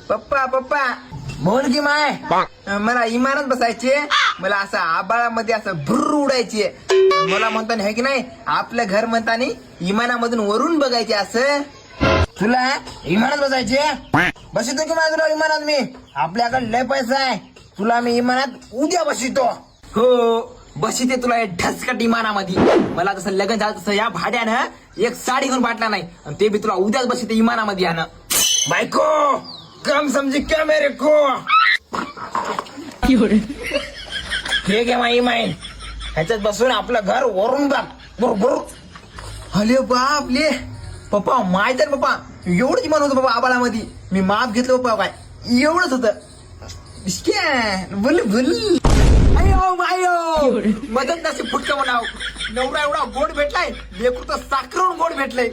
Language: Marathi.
पप्पा पप्पा बोल की माय, मला इमानात बसायचे, मला असं आबाळामध्ये असं भुर्र उडायचे. मला म्हणताना आहे की नाही, आपलं घर म्हणताना इमानामधून वरून बघायचे. असं तुला इमानात बसायचे, बसितो की माझं इमानात मी. आपल्याकडे लय पैसा आहे, तुला मी इमानात उद्या बसितो. हो बसिते तुला हे ढसकट इमानामध्ये. मला तसं लग्न झालं तसं या भाड्यानं एक साडी घेऊन पाठला नाही, आणि ते बी तुला उद्याच बसिते इमानामध्ये यानं. बायको कम समजी क्या मेरे को. हे घे माई माईन, ह्याच्यात बसून आपलं घर वरून बघ बरोबर. अरे बापले पप्पा, माय तर पप्पा एवढंच इमान होतं बाबा आबाळामध्ये. मी माप घेतलं पप्पा, काय एवढंच होतं. बोल बोल. अयो मायो मदत नसे फुटकं म्हणाव. नवरा एवढा गोड भेटलाय, लेकरू तर साखरवून गोड भेटलंय.